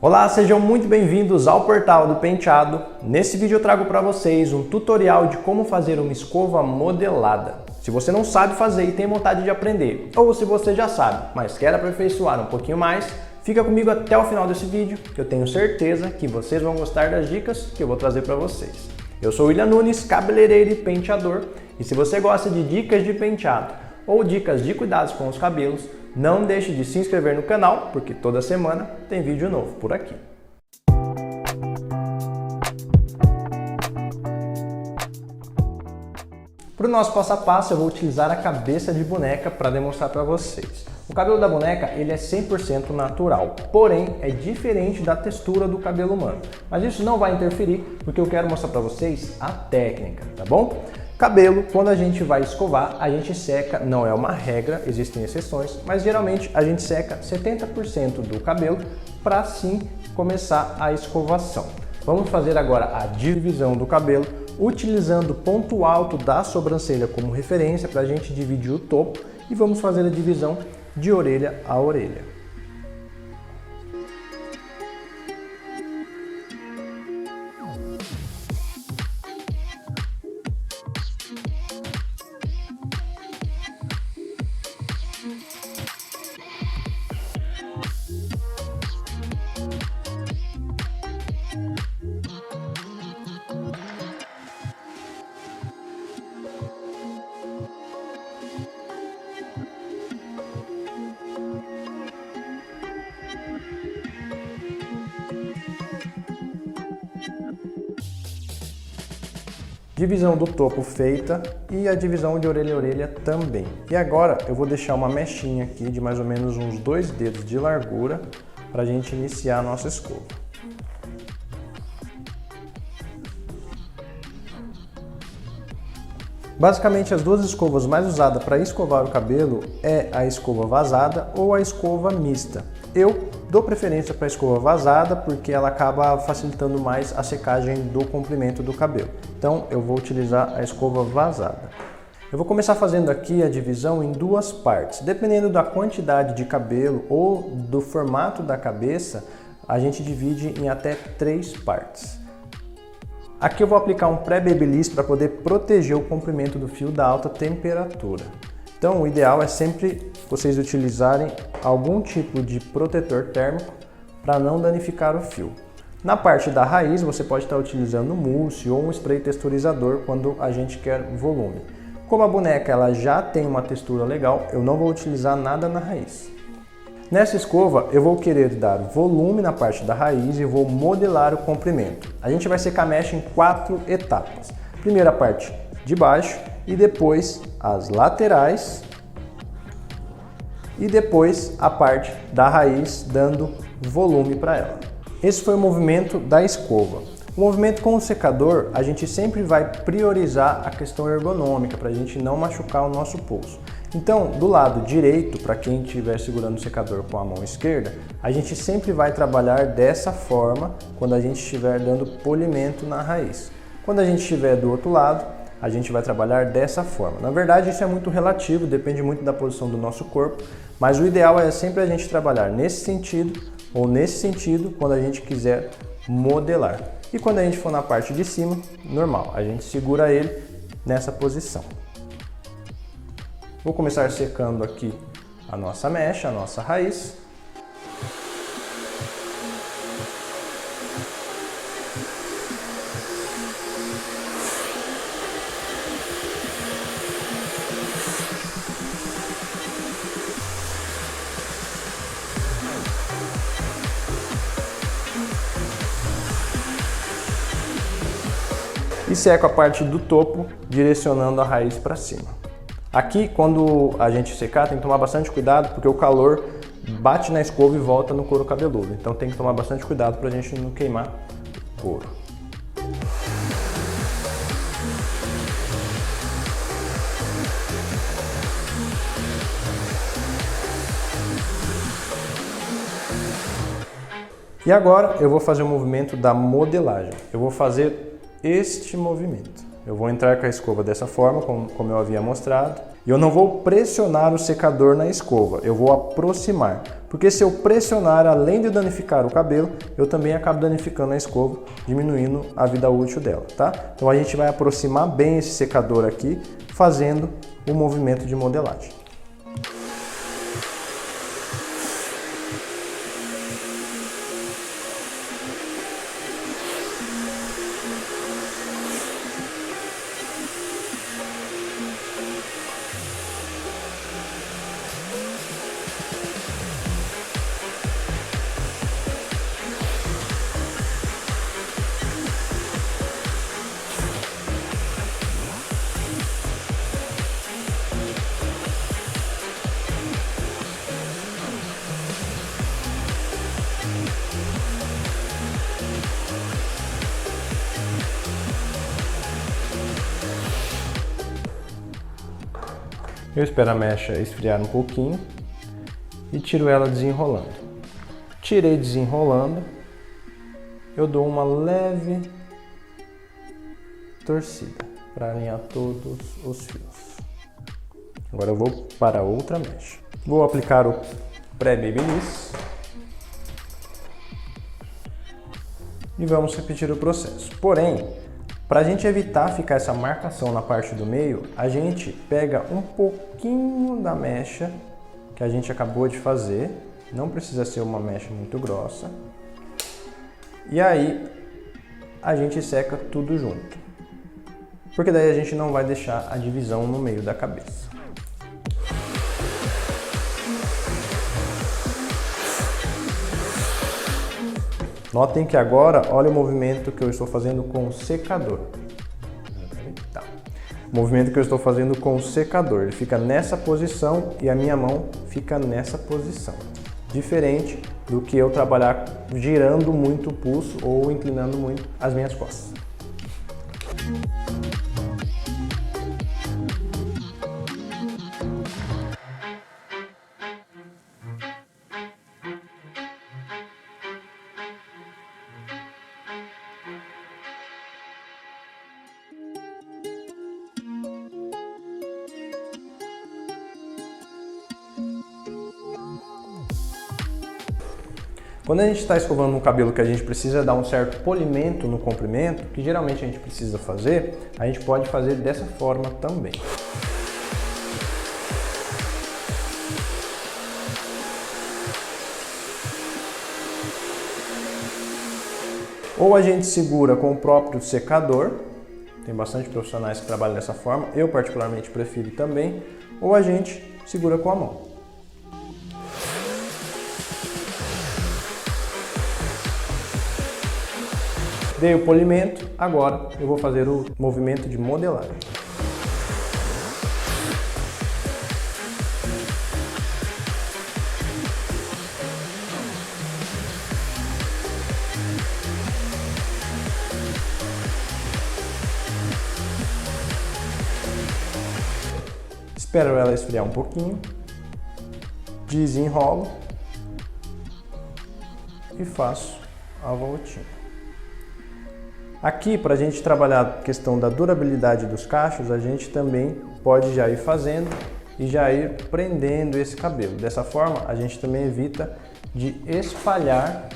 Olá, sejam muito bem-vindos ao Portal do Penteado. Nesse vídeo eu trago para vocês um tutorial de como fazer uma escova modelada. Se você não sabe fazer e tem vontade de aprender, ou se você já sabe, mas quer aperfeiçoar um pouquinho mais, fica comigo até o final desse vídeo, que eu tenho certeza que vocês vão gostar das dicas que eu vou trazer para vocês. Eu sou William Nunes, cabeleireiro e penteador, e se você gosta de dicas de penteado ou dicas de cuidados com os cabelos, não deixe de se inscrever no canal, porque toda semana tem vídeo novo por aqui. Para o nosso passo a passo, eu vou utilizar a cabeça de boneca para demonstrar para vocês. O cabelo da boneca ele é 100% natural, porém é diferente da textura do cabelo humano. Mas isso não vai interferir, porque eu quero mostrar para vocês a técnica, tá bom? Cabelo, quando a gente vai escovar, a gente seca, não é uma regra, existem exceções, mas geralmente a gente seca 70% do cabelo para assim começar a escovação. Vamos fazer agora a divisão do cabelo, utilizando o ponto alto da sobrancelha como referência para a gente dividir o topo e vamos fazer a divisão de orelha a orelha. Divisão do topo feita e a divisão de orelha a orelha também. E agora eu vou deixar uma mechinha aqui de mais ou menos uns 2 dedos de largura para a gente iniciar a nossa escova. Basicamente as duas escovas mais usadas para escovar o cabelo é a escova vazada ou a escova mista. Eu dou preferência para a escova vazada porque ela acaba facilitando mais a secagem do comprimento do cabelo. Então eu vou utilizar a escova vazada. Eu vou começar fazendo aqui a divisão em duas partes. Dependendo da quantidade de cabelo ou do formato da cabeça, a gente divide em até 3 partes. Aqui eu vou aplicar um pré-babyliss para poder proteger o comprimento do fio da alta temperatura. Então o ideal é sempre vocês utilizarem algum tipo de protetor térmico para não danificar o fio. Na parte da raiz você pode estar utilizando mousse ou um spray texturizador quando a gente quer volume. Como a boneca ela já tem uma textura legal, eu não vou utilizar nada na raiz. Nessa escova eu vou querer dar volume na parte da raiz e vou modelar o comprimento. A gente vai secar a mecha em 4 etapas. Primeiro a parte de baixo e depois as laterais e depois a parte da raiz dando volume para ela. Esse foi o movimento da escova. O movimento com o secador a gente sempre vai priorizar a questão ergonômica para a gente não machucar o nosso pulso. Então, do lado direito, para quem estiver segurando o secador com a mão esquerda, a gente sempre vai trabalhar dessa forma quando a gente estiver dando polimento na raiz. Quando a gente estiver do outro lado, a gente vai trabalhar dessa forma. Na verdade, isso é muito relativo, depende muito da posição do nosso corpo, mas o ideal é sempre a gente trabalhar nesse sentido ou nesse sentido quando a gente quiser modelar. E quando a gente for na parte de cima, normal, a gente segura ele nessa posição. Vou começar secando aqui a nossa mecha, a nossa raiz. E seco a parte do topo, direcionando a raiz para cima. Aqui, quando a gente secar, tem que tomar bastante cuidado, porque o calor bate na escova e volta no couro cabeludo. Então tem que tomar bastante cuidado para a gente não queimar o couro. E agora eu vou fazer o movimento da modelagem. Eu vou fazer este movimento. Eu vou entrar com a escova dessa forma, como eu havia mostrado. E eu não vou pressionar o secador na escova, eu vou aproximar. Porque se eu pressionar, além de danificar o cabelo, eu também acabo danificando a escova, diminuindo a vida útil dela, tá? Então a gente vai aproximar bem esse secador aqui, fazendo o movimento de modelagem. Eu espero a mecha esfriar um pouquinho e tiro ela desenrolando. Tirei desenrolando, eu dou uma leve torcida para alinhar todos os fios. Agora eu vou para outra mecha. Vou aplicar o pré-babyliss e vamos repetir o processo. Porém, para a gente evitar ficar essa marcação na parte do meio, a gente pega um pouquinho da mecha que a gente acabou de fazer, não precisa ser uma mecha muito grossa, e aí a gente seca tudo junto, porque daí a gente não vai deixar a divisão no meio da cabeça. Notem que agora, olha o movimento que eu estou fazendo com o secador. Tá. O movimento que eu estou fazendo com o secador, ele fica nessa posição e a minha mão fica nessa posição. Diferente do que eu trabalhar girando muito o pulso ou inclinando muito as minhas costas. Quando a gente está escovando um cabelo que a gente precisa dar um certo polimento no comprimento, que geralmente a gente precisa fazer, a gente pode fazer dessa forma também. Ou a gente segura com o próprio secador, tem bastante profissionais que trabalham dessa forma, eu particularmente prefiro também, ou a gente segura com a mão. Dei o polimento, agora eu vou fazer o movimento de modelagem. Espero ela esfriar um pouquinho, desenrolo e faço a voltinha. Aqui, para a gente trabalhar a questão da durabilidade dos cachos, a gente também pode já ir fazendo e já ir prendendo esse cabelo. Dessa forma, a gente também evita de espalhar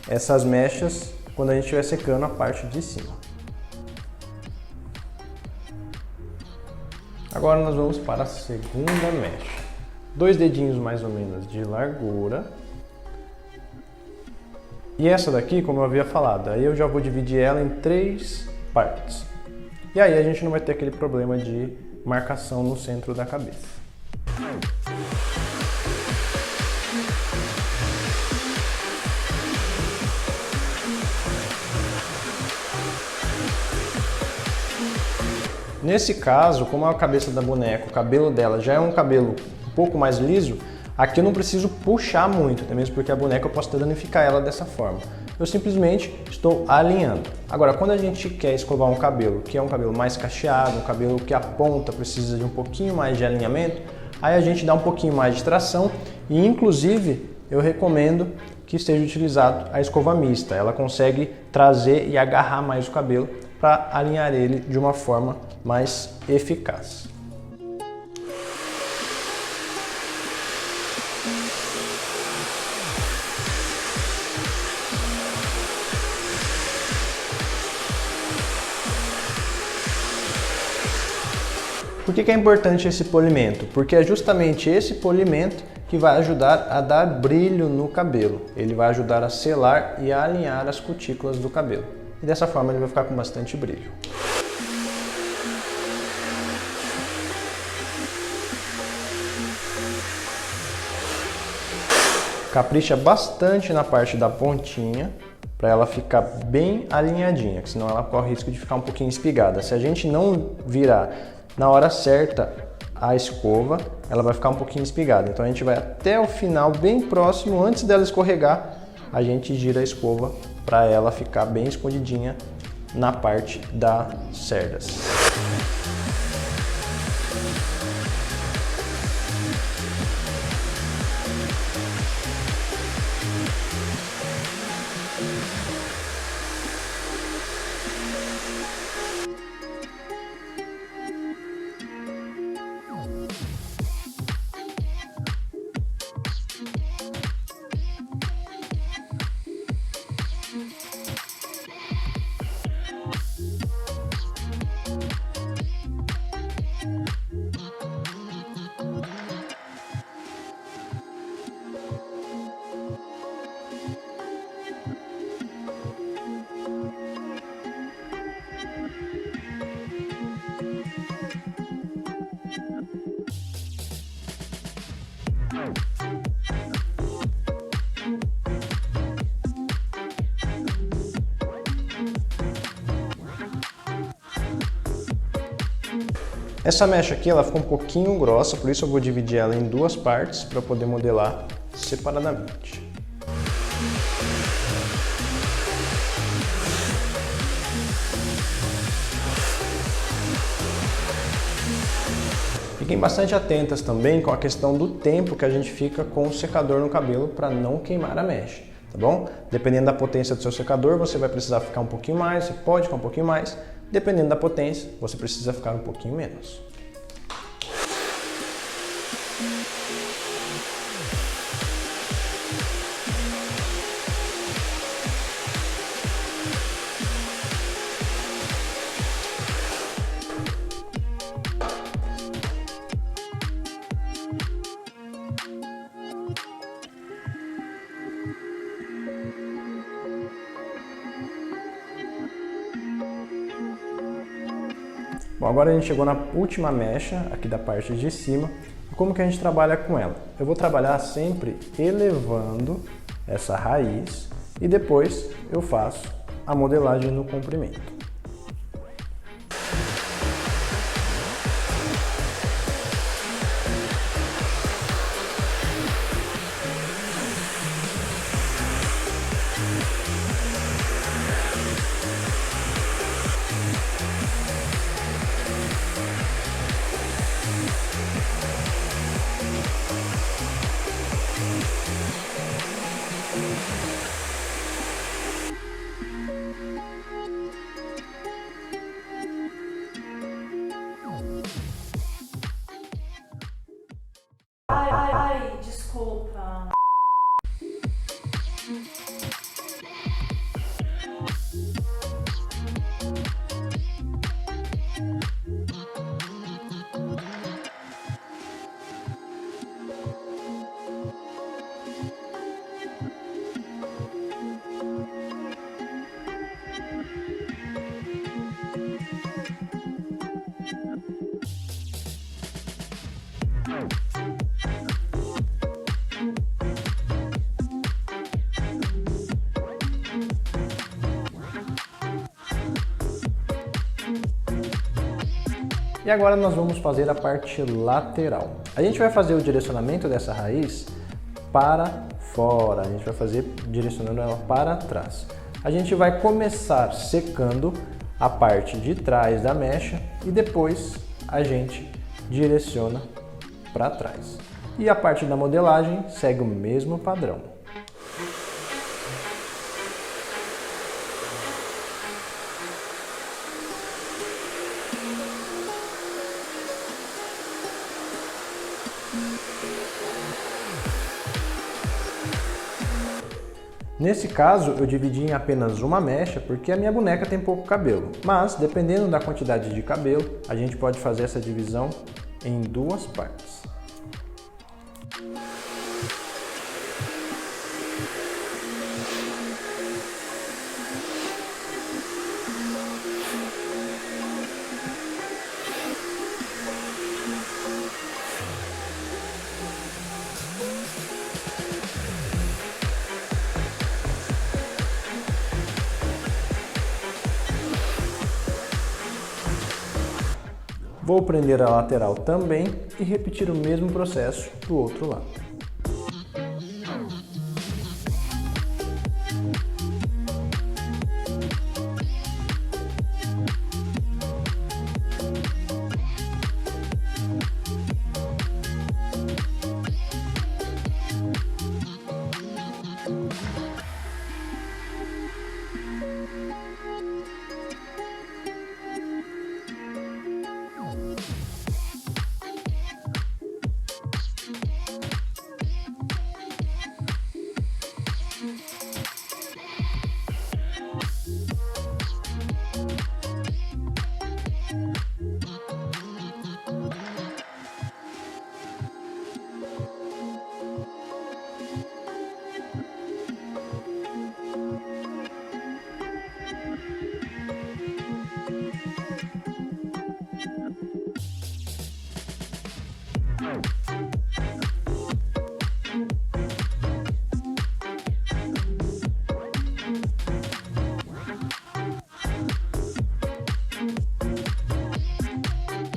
essas mechas quando a gente estiver secando a parte de cima. Agora nós vamos para a segunda mecha. 2 dedinhos mais ou menos de largura. E essa daqui, como eu havia falado, aí eu já vou dividir ela em 3 partes. E aí a gente não vai ter aquele problema de marcação no centro da cabeça. Nesse caso, como é a cabeça da boneca, o cabelo dela já é um cabelo um pouco mais liso, aqui eu não preciso puxar muito, até mesmo porque a boneca eu posso danificar ela dessa forma. Eu simplesmente estou alinhando. Agora, quando a gente quer escovar um cabelo, que é um cabelo mais cacheado, um cabelo que a ponta precisa de um pouquinho mais de alinhamento, aí a gente dá um pouquinho mais de tração e, inclusive, eu recomendo que esteja utilizado a escova mista. Ela consegue trazer e agarrar mais o cabelo para alinhar ele de uma forma mais eficaz. Por que é importante esse polimento? Porque é justamente esse polimento que vai ajudar a dar brilho no cabelo. Ele vai ajudar a selar e a alinhar as cutículas do cabelo. E dessa forma ele vai ficar com bastante brilho. Capricha bastante na parte da pontinha para ela ficar bem alinhadinha, senão ela corre o risco de ficar um pouquinho espigada. Se a gente não virar na hora certa a escova, ela vai ficar um pouquinho espigada. Então a gente vai até o final, bem próximo, antes dela escorregar, a gente gira a escova para ela ficar bem escondidinha na parte das cerdas. Essa mecha aqui ela ficou um pouquinho grossa, por isso eu vou dividir ela em duas partes para poder modelar separadamente. Fiquem bastante atentas também com a questão do tempo que a gente fica com o secador no cabelo para não queimar a mecha, tá bom? Dependendo da potência do seu secador, você vai precisar ficar um pouquinho mais, você pode ficar um pouquinho mais. Dependendo da potência, você precisa ficar um pouquinho menos. Bom, agora a gente chegou na última mecha aqui da parte de cima. E como que a gente trabalha com ela? Eu vou trabalhar sempre elevando essa raiz e depois eu faço a modelagem no comprimento. Ai, desculpa. E agora nós vamos fazer a parte lateral. A gente vai fazer o direcionamento dessa raiz para fora, a gente vai fazer direcionando ela para trás. A gente vai começar secando a parte de trás da mecha e depois a gente direciona para trás. E a parte da modelagem segue o mesmo padrão. Nesse caso, eu dividi em apenas uma mecha porque a minha boneca tem pouco cabelo. Mas, dependendo da quantidade de cabelo, a gente pode fazer essa divisão em duas partes. Vou prender a lateral também e repetir o mesmo processo do outro lado.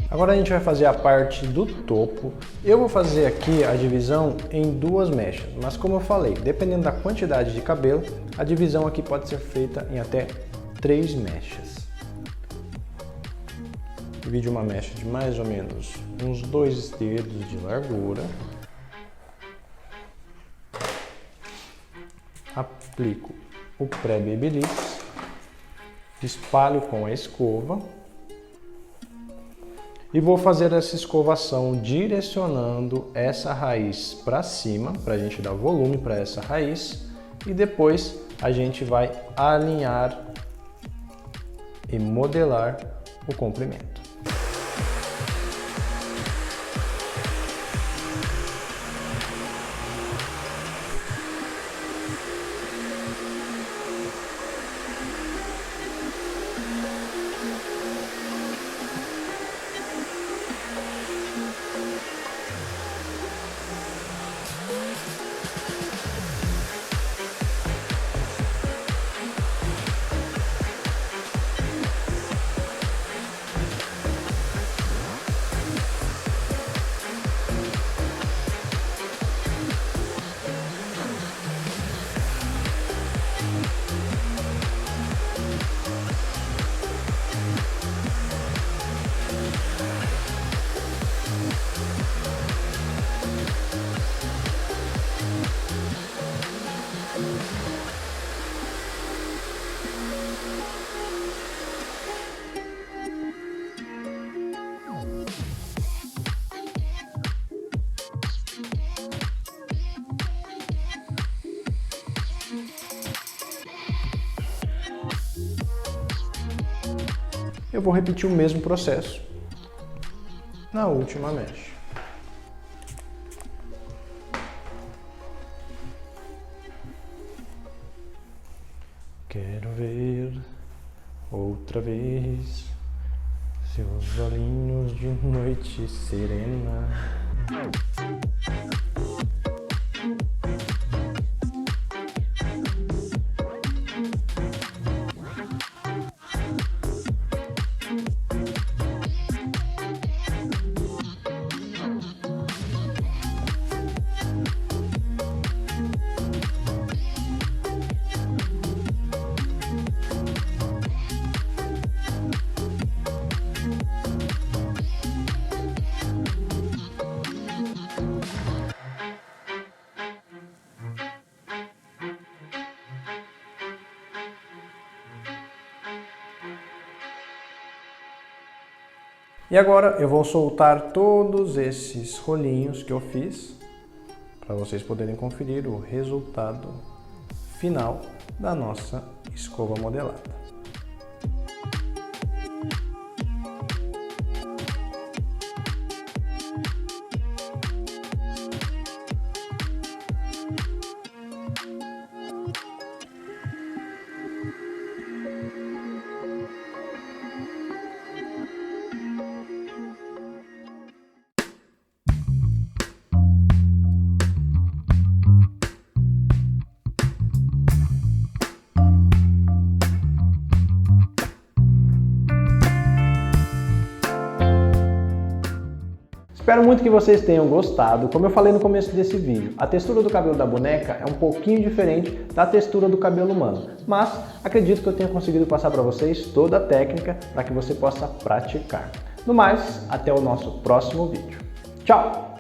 Agora a gente vai fazer a parte do topo. Eu vou fazer aqui a divisão em duas mechas, mas como eu falei, dependendo da quantidade de cabelo, a divisão aqui pode ser feita em até 3 mechas. Divide uma mecha de mais ou menos uns 2 dedos de largura. Aplico o pré-babyliss, espalho com a escova e vou fazer essa escovação direcionando essa raiz para cima, para a gente dar volume para essa raiz, e depois a gente vai alinhar e modelar o comprimento. Eu vou repetir o mesmo processo na última mecha. Quero ver outra vez seus olhinhos de noite serena. E agora eu vou soltar todos esses rolinhos que eu fiz para vocês poderem conferir o resultado final da nossa escova modelada. Espero muito que vocês tenham gostado. Como eu falei no começo desse vídeo, a textura do cabelo da boneca é um pouquinho diferente da textura do cabelo humano, mas acredito que eu tenha conseguido passar para vocês toda a técnica para que você possa praticar. No mais, até o nosso próximo vídeo. Tchau!